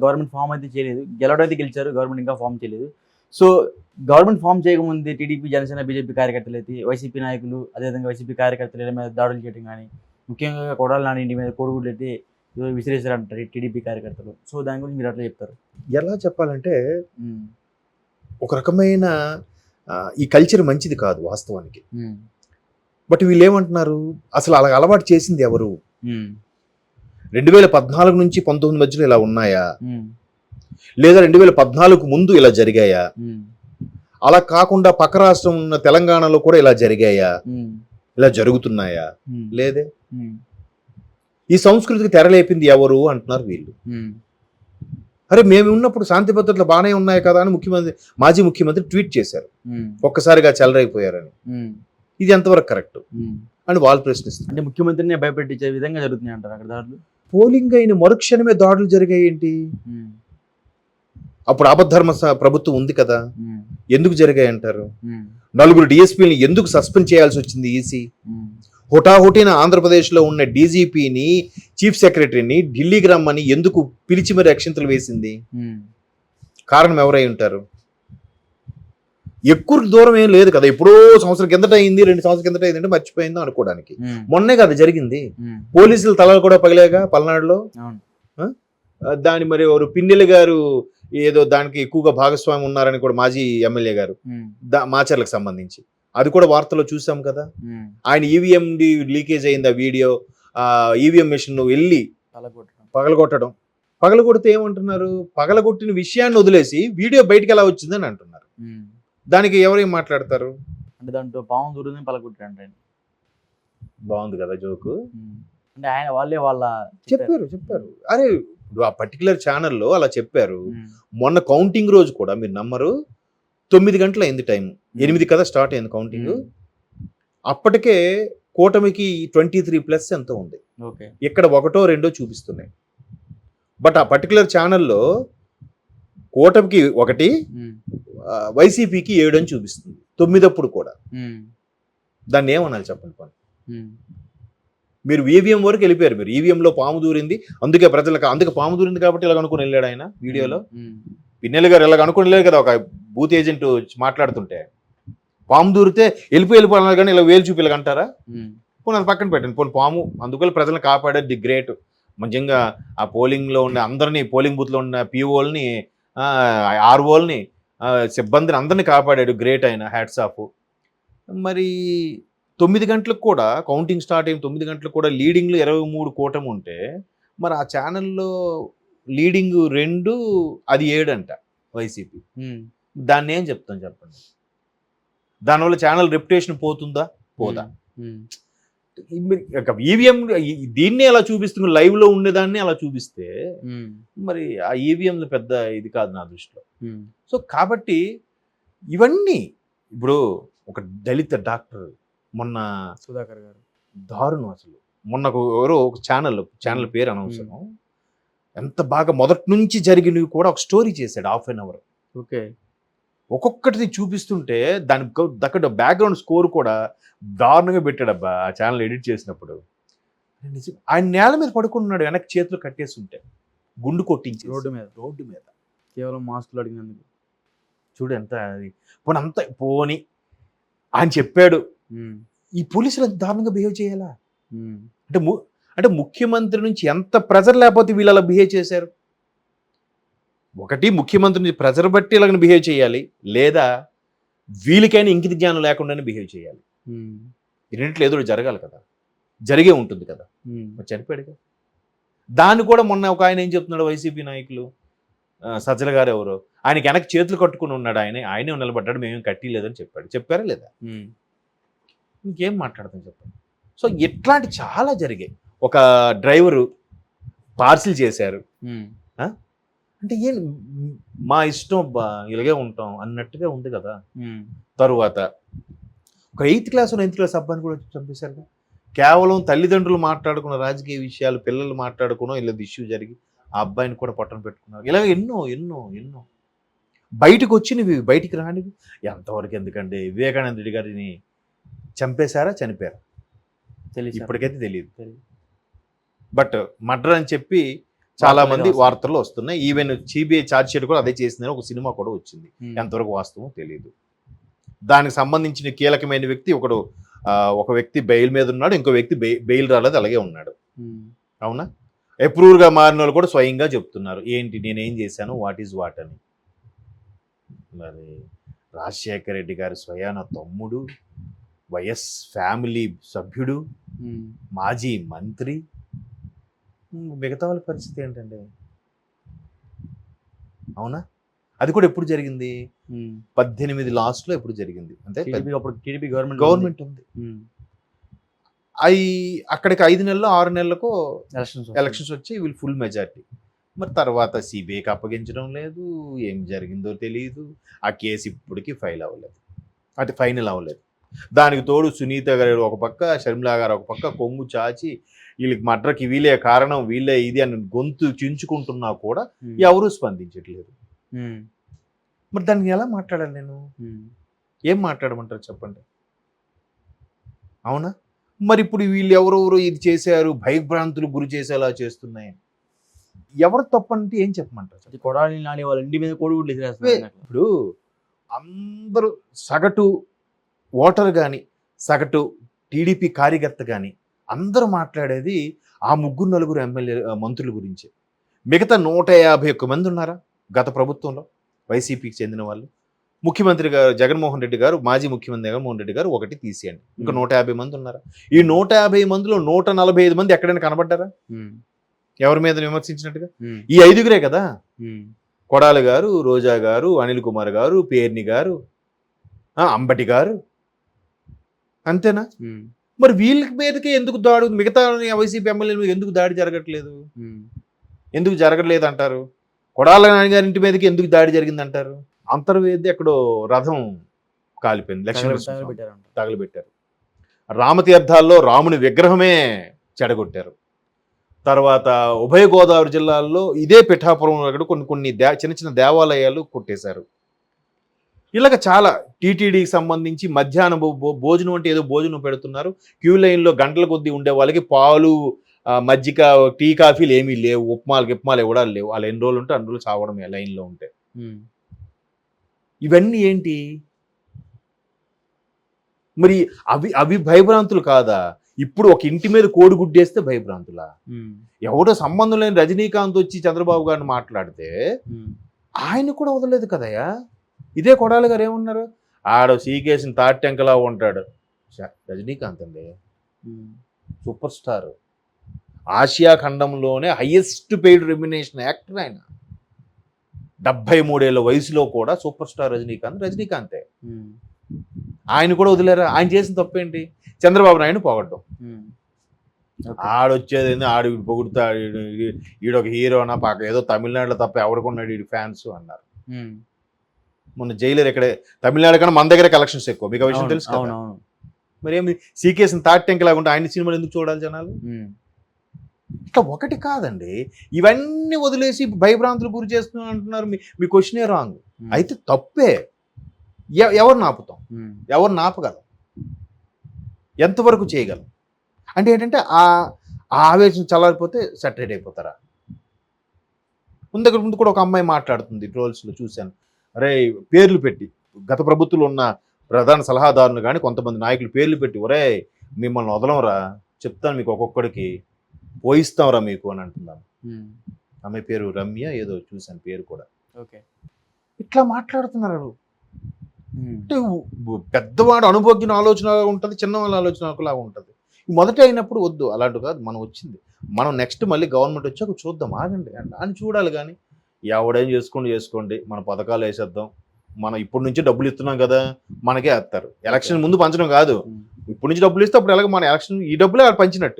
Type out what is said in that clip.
Government form అయితే చేయలేదు. గెలవడం అయితే గెలిచారు. గవర్నమెంట్ ఇంకా ఫామ్ చేయలేదు. సో, గవర్నమెంట్ ఫామ్ చేయకముందే టీడీపీ, జనసేన, బీజేపీ కార్యకర్తలైతే వైసీపీ నాయకులు, అదేవిధంగా వైసీపీ కార్యకర్తల ఇళ్ళ మీద దాడులు చేయడం గానీ, ముఖ్యంగా కొడాలి నాని ఇంటి మీద కోడిగుడ్లయితే విసిరేసారంటారు ఈ టీడీపీ కార్యకర్తలు. సో, దాని గురించి మీరు ఎట్లా చెప్తారు? ఎలా చెప్పాలంటే హ్మ్. ఒక రకమైన ఈ కల్చర్ మంచిది కాదు వాస్తవానికి. హ్మ్. బట్ వీళ్ళేమంటున్నారు, అసలు అలా అలవాటు చేసింది ఎవరు? హ్మ్. 2014 నుంచి 19 మధ్యలో ఇలా ఉన్నాయా? హ్మ్. లేదా 2014 ముందు ఇలా జరిగాయా? హ్మ్. అలా కాకుండా పక్క రాష్ట్రం ఉన్న తెలంగాణలో కూడా ఇలా జరిగాయా? హ్మ్. ఇలా జరుగుతున్నాయా? హ్మ్. లేదే. హ్మ్. ఈ సంస్కృతికి తెరలేపింది ఎవరు అంటున్నారు వీళ్ళు. హ్మ్. అరే మేము ఉన్నప్పుడు శాంతి భద్రతలు బాగానే ఉన్నాయి కదా అని మాజీ ముఖ్యమంత్రి ట్వీట్ చేశారు. హ్మ్. ఒక్కసారిగా చెలరైపోయారని. హ్మ్. ఇది ఎంతవరకు కరెక్ట్ హ్మ్. అని వాళ్ళు ప్రశ్నిస్తారు. అంటే ముఖ్యమంత్రిని భయపెట్టించే విధంగా జరుగుతున్నాయి అంటారు అక్కడ దాడులు? పోలింగ్ అయిన మరుక్షణమే దాడులు జరిగాయి ఏంటి? హ్మ్. అప్పుడు ఆపద్ధర్మ ప్రభుత్వం ఉంది కదా, హ్మ్. ఎందుకు జరిగాయి అంటారు? హ్మ్. 4 డిఎస్పీని ఎందుకు సస్పెండ్ చేయాల్సి వచ్చింది ఈసీ? హ్మ్. హుటాహుటిన ఆంధ్రప్రదేశ్లో ఉన్న డీజీపీని, చీఫ్ సెక్రటరీని ఢిల్లీకి రమ్మని ఎందుకు పిలిచి మరి అక్షింతలు వేసింది? హ్మ్. కారణం ఎవరై ఉంటారు? ఎక్కువ దూరం ఏం లేదు కదా, ఎప్పుడో సంవత్సరం కిందట అయింది, 2 సంవత్సరాల కిందట అయిందంటే మర్చిపోయిందో అనుకోవడానికి. హ్మ్. మొన్నే కదా జరిగింది. హ్మ్. పోలీసులు తలలు కూడా పగిలేగా పల్నాడులో. అవును. దాని మరి ఎవరు పిన్నెల్లి గారు ఏదో దానికి ఎక్కువగా భాగస్వామి ఉన్నారని కూడా మాజీ ఎమ్మెల్యే గారు హ్మ్. మాచర్లకు సంబంధించి అది కూడా వార్తల్లో చూసాం కదా. హ్మ్. ఆయన ఈవీఎం లీకేజ్ అయింది ఆ వీడియో. ఈవీఎం మిషన్ వెళ్ళి పగలగొట్టడం. పగలగొడితే ఏమంటున్నారు, పగలగొట్టిన విషయాన్ని వదిలేసి వీడియో బయటకు ఎలా వచ్చిందని అంటున్నారు. హ్మ్. దానికి ఎవరేం మాట్లాడతారు? అంటే దాంట్లో పాము దూరిందని పగలగొట్టారంట ఆయన. బాగుంది కదా జోకు. అంటే ఆయన వాళ్ళే వాళ్ళ చెప్పారు. అరే ఇప్పుడు ఆ పర్టికులర్ ఛానల్లో అలా చెప్పారు. హ్మ్. మొన్న కౌంటింగ్ రోజు కూడా మీరు నమ్మరు, 9 గంటలు అయింది టైం. 8 కదా స్టార్ట్ అయింది కౌంటింగ్. హ్మ్. అప్పటికే కూటమికి 23+ ఎంతో ఉంది. ఓకే. ఇక్కడ 1, 2 చూపిస్తున్నాయి. బట్ ఆ పర్టికులర్ ఛానల్లో కూటమికి 1, హ్మ్. వైసీపీకి 7 అని చూపిస్తుంది 9 అప్పుడు కూడా. హ్మ్. దాన్ని ఏమనాలి చెప్పండి పని. హ్మ్. మీరు ఈవీఎం వరకు వెళ్ళిపోయారు. మీరు ఈవీఎంలో పాము దూరింది, అందుకే అందుకే పాము దూరింది కాబట్టి ఇలా అనుకుని వెళ్ళాడు ఆయన వీడియోలో. హ్మ్. పిన్నెల్లి గారు ఇలా అనుకుని వెళ్ళారు కదా, ఒక బూత్ ఏజెంట్ మాట్లాడుతుంటే పాము దూరితే వెళ్ళిపోవాలి కానీ ఇలా వేలు చూపిలాగంటారా? హ్మ్. పోనీ అది పక్కన పెట్టండి. పోనీ పాము అందుకని ప్రజలను కాపాడేది ది గ్రేట్. నిజంగా ఆ పోలింగ్లో ఉన్న అందరినీ, పోలింగ్ బూత్లో ఉన్న పీఓల్ని, ఆర్ఓల్ని, సిబ్బందిని అందరినీ కాపాడాడు. గ్రేట్ ఆయన, హ్యాట్స్ ఆఫ్. మరి 9 గంటలకు కూడా కౌంటింగ్ స్టార్ట్ అయిన 9 గంటలకు కూడా లీడింగ్లో 23 కూటమి ఉంటే మరి ఆ ఛానల్లో లీడింగ్ 2 అది 7 అంట వైసీపీ. దాన్ని ఏం చెప్తాం చెప్పండి? దానివల్ల ఛానల్ రెప్యుటేషన్ పోతుందా పోదా? ఈవీఎం దీన్ని అలా చూపిస్తుంది, లైవ్లో ఉండేదాన్ని అలా చూపిస్తే మరి ఆ ఈవీఎంలు పెద్ద ఇది కాదు నా దృష్టిలో. సో కాబట్టి ఇవన్నీ ఇప్పుడు ఒక దళిత డాక్టర్ మొన్న సుధాకర్ గారు దారుణం అసలు. మొన్న ఎవరో ఒక ఛానల్ పేరు అనవసరం, ఎంత బాగా మొదటి నుంచి జరిగినవి కూడా ఒక స్టోరీ చేశాడు 1/2 hour. ఓకే. ఒక్కొక్కటిది చూపిస్తుంటే దానికి దక్కడ బ్యాక్గ్రౌండ్ స్కోర్ కూడా దారుణంగా పెట్టాడబ్బా ఆ ఛానల్ ఎడిట్ చేసినప్పుడు. ఆయన నేల మీద పడుకున్నాడు, వెనక్కి చేతులు కట్టేస్తుంటే గుండు కొట్టించి రోడ్డు మీద కేవలం మాస్కులు అడిగినందుకు. చూడు ఎంత పోని ఆయన చెప్పాడు. ఈ పోలీసులు ఎంత దారుణంగా బిహేవ్ చేయాలా? అంటే ముఖ్యమంత్రి నుంచి ఎంత ప్రెజర్ లేకపోతే వీళ్ళు అలా బిహేవ్ చేశారు. ఒకటి ముఖ్యమంత్రి నుంచి ప్రెజర్ బట్టి ఇలాగ బిహేవ్ చేయాలి, లేదా వీళ్ళకైనా ఇంకిత జ్ఞానం లేకుండానే బిహేవ్ చేయాలి. ఈ రెండిట్లో ఏదో జరగాలి కదా, జరిగే ఉంటుంది కదా. మరి చనిపోయాడు కదా. దాన్ని కూడా మొన్న ఒక ఆయన ఏం చెప్తున్నాడు, వైసీపీ నాయకులు సజ్జల గారు ఎవరో, ఆయనకి వెనక్కి చేతులు కట్టుకుని ఉన్నాడు, ఆయనే నిలబడ్డాడు, మేమేం కట్టిలేదని చెప్పారా లేదా? ఇంకేం మాట్లాడతాం చెప్పండి. సో ఇట్లాంటి చాలా జరిగాయి. ఒక డ్రైవరు పార్సిల్ చేశారు, అంటే ఏం మా ఇష్టం ఇలాగే ఉంటాం అన్నట్టుగా ఉంది కదా. తరువాత ఒక 8th క్లాస్ 9th క్లాస్ అబ్బాయిని కూడా చంపేశారు. కేవలం తల్లిదండ్రులు మాట్లాడుకున్న రాజకీయ విషయాలు, పిల్లలు మాట్లాడుకున్నాం, ఇలా ఇష్యూ జరిగి ఆ అబ్బాయిని కూడా పట్టణ పెట్టుకున్నారు. ఇలా ఎన్నో బయటకు వచ్చినవి, బయటికి రానివి ఎంతవరకు ఎందుకండి. వివేకానంద రెడ్డి గారిని చంపేశారా, చనిపోయారా తెలియదు, ఇప్పటికైతే తెలియదు. బట్ మర్డర్ అని చెప్పి చాలా మంది వస్తున్నాయి. వార్తల్లో వస్తున్నాయి. ఈవెన్ సిబిఐ ఛార్జ్ షీట్ కూడా అదే చేసిందని ఒక సినిమా కూడా వచ్చింది. ఎంతవరకు వాస్తవం తెలియదు. దానికి సంబంధించిన కీలకమైన వ్యక్తి ఒక వ్యక్తి బెయిల్ మీద ఉన్నాడు, ఇంకో వ్యక్తి బెయిల్ రాలేదు, అలాగే ఉన్నాడు. అవునా? అప్రూవ్గా మారిన వాళ్ళు కూడా స్వయంగా చెప్తున్నారు ఏంటి నేనేం చేశాను, వాట్ ఈజ్ వాట్ అని. మరి రాజశేఖర రెడ్డి గారి స్వయాన తమ్ముడు, వైఎస్ ఫ్యామిలీ సభ్యుడు, మాజీ మంత్రి, మిగతా వాళ్ళ పరిస్థితి ఏంటండి? అవునా? అది కూడా ఎప్పుడు జరిగింది? 18 లాస్ట్లో ఎప్పుడు జరిగింది? అంటే టీడీపీ గవర్నమెంట్ ఉంది. అక్కడికి 5 నెలలు 6 నెలలకు ఎలక్షన్స్ వచ్చి వీళ్ళు ఫుల్ మెజారిటీ. మరి తర్వాత సిబిఐకి అప్పగించడం లేదు, ఏం జరిగిందో తెలియదు. ఆ కేసు ఇప్పటికీ ఫైనల్ అవ్వలేదు. దానికి తోడు సునీత గారు ఒక పక్క, షర్మిలా గారు ఒక పక్క కొంగు చాచి వీళ్ళకి మడ్రకి వీళ్ళే కారణం, వీళ్ళే ఇది అని గొంతు చించుకుంటున్నా కూడా ఎవరూ స్పందించట్లేదు. మరి దానికి ఎలా మాట్లాడాలి నేను? ఏం మాట్లాడమంటారు చెప్పండి? అవునా? మరి ఇప్పుడు వీళ్ళు ఎవరెవరు ఇది చేశారు, భయభ్రాంతులు గురి చేసేలా చేస్తున్నాయి, ఎవరు తప్పంటే ఏం చెప్పమంటారు? కొడాలి నాని వాళ్ళ ఇంటి మీద కోడిగుడ్లు ఇప్పుడు అందరూ సగటు ఓటర్ కానీ, సగటు టీడీపీ కార్యకర్త కానీ అందరూ మాట్లాడేది ఆ 3-4 ఎమ్మెల్యే మంత్రుల గురించే. మిగతా 151 మంది ఉన్నారా గత ప్రభుత్వంలో వైసీపీకి చెందిన వాళ్ళు? ముఖ్యమంత్రి గారు జగన్మోహన్ రెడ్డి గారు, మాజీ ముఖ్యమంత్రి జగన్మోహన్ రెడ్డి గారు ఒకటి తీసేయండి, ఇంకా 150 మంది ఉన్నారా? ఈ 150 మందిలో 145 మంది ఎక్కడైనా కనబడ్డారా ఎవరి మీద విమర్శించినట్టుగా? ఈ 5గురే కదా, కొడాలి గారు, రోజా గారు, అనిల్ కుమార్ గారు, పేర్ని గారు, అంబటి గారు, అంతేనా? మరి వీళ్ళ మీదకి ఎందుకు దాడి? మిగతా వైసీపీ ఎమ్మెల్యేల మీద ఎందుకు దాడి జరగట్లేదు? ఎందుకు జరగట్లేదు అంటారు? కొడాలి నాని గారి ఇంటి మీదకి ఎందుకు దాడి జరిగింది అంటారు? అంతర్వేది ఎక్కడో రథం కాలిపోయింది, లక్ష్మీ తగలబెట్టారు. రామతీర్థాల్లో రాముని విగ్రహమే చెడగొట్టారు. తర్వాత ఉభయ గోదావరి జిల్లాల్లో ఇదే పిఠాపురం కొన్ని చిన్న చిన్న దేవాలయాలు కొట్టేశారు. ఇలాగ చాలా టీటీడీకి సంబంధించి మధ్యాహ్నం భోజనం అంటే ఏదో భోజనం పెడుతున్నారు, క్యూ లైన్లో గంటల కొద్దీ ఉండే వాళ్ళకి పాలు, మజ్జిగ, టీ, కాఫీలు ఏమీ లేవు, ఉప్మాలు కూడా లేవు. వాళ్ళు ఎన్ని రోజులు ఉంటే అన్ని రోజులు చావడమే లైన్లో ఉంటే. ఇవన్నీ ఏంటి మరి? అవి భయభ్రాంతులు కాదా? ఇప్పుడు ఒక ఇంటి మీద కోడి గుడ్డేస్తే భయభ్రాంతులా? ఎవడో సంబంధం లేని రజనీకాంత్ వచ్చి చంద్రబాబు గారిని మాట్లాడితే ఆయన కూడా వదలలేదు కదయ్యా. ఇదే కొడాలి గారు ఏమన్నారు? ఆడ సీకేసిన తాటెంకలా ఉంటాడు. రజనీకాంత్ అండి, సూపర్ స్టార్, ఆసియా ఖండంలోనే హైయెస్ట్ పెయిడ్ రెమ్యునేషన్ యాక్టర్ ఆయన. 73 ఏళ్ళ వయసులో కూడా సూపర్ స్టార్ రజనీకాంతే. ఆయన కూడా వదిలేరా? ఆయన చేసిన తప్పేంటి? చంద్రబాబు నాయుడు పొగడ్డం. ఆడొచ్చేది ఆడు పొగుడుతాడు, ఈడొక హీరోనా పాక, ఏదో తమిళనాడులో తప్ప ఎవరికొన్నాడు వీడి ఫ్యాన్స్ అన్నారు. మొన్న జైలర్ ఇక్కడే, తమిళనాడు కన్నా మన దగ్గర కలెక్షన్స్ ఎక్కువ, మీకు ఆ విషయం తెలుసు కదా. మరి ఏమి సీకేసిన తాటెంకలాగా ఉంటే ఆయన సినిమాలు ఎందుకు చూడాలి జనాలు? ఇట్లా ఒకటి కాదండి, ఇవన్నీ వదిలేసి భయభ్రాంతులు గురి చేస్తున్నా అంటున్నారు. మీ క్వశ్చనే రాంగ్. అయితే తప్పే. ఎవరిని ఆపుతాం? ఎవరిని ఆపగలం? ఎంతవరకు చేయగలం? అంటే ఏంటంటే ఆ ఆవేశం చల్లారిపోతే సెటరేట్ అయిపోతారా? ముందు కూడా ఒక అమ్మాయి మాట్లాడుతుంది, ట్రోల్స్లో చూశాను. అరే పేర్లు పెట్టి, గత ప్రభుత్వంలో ఉన్న ప్రధాన సలహాదారులు కానీ కొంతమంది నాయకులు పేర్లు పెట్టి, ఒరే మిమ్మల్ని వదలంరా, చెప్తాను మీకు ఒక్కొక్కడికి, పోయిస్తాంరా మీకు అని అంటున్నాను. ఆమె పేరు రమ్య ఏదో చూశాను పేరు కూడా. ఇట్లా మాట్లాడుతున్నారు. అంటే పెద్దవాడు అనుభవజ్ఞ ఆలోచన ఉంటుంది, చిన్నవాళ్ళ ఆలోచన ఒకలాగా ఉంటుంది. మొదట అయినప్పుడు వద్దు, అలాంటి కాదు. మనం వచ్చింది, మనం నెక్స్ట్ మళ్ళీ గవర్నమెంట్ వచ్చాక చూద్దాం, ఆగండి అని చూడాలి. కానీ ఎవడేం చేసుకోండి, మన పథకాలు వేసేద్దాం, మనం ఇప్పటి నుంచి డబ్బులు ఇస్తున్నాం కదా మనకే వేస్తారు. ఎలక్షన్ ముందు పంచడం కాదు, ఇప్పటి నుంచి డబ్బులు ఇస్తే అప్పుడు ఎలాగ మన ఎలక్షన్ ఈ డబ్బులే పంచినట్టు.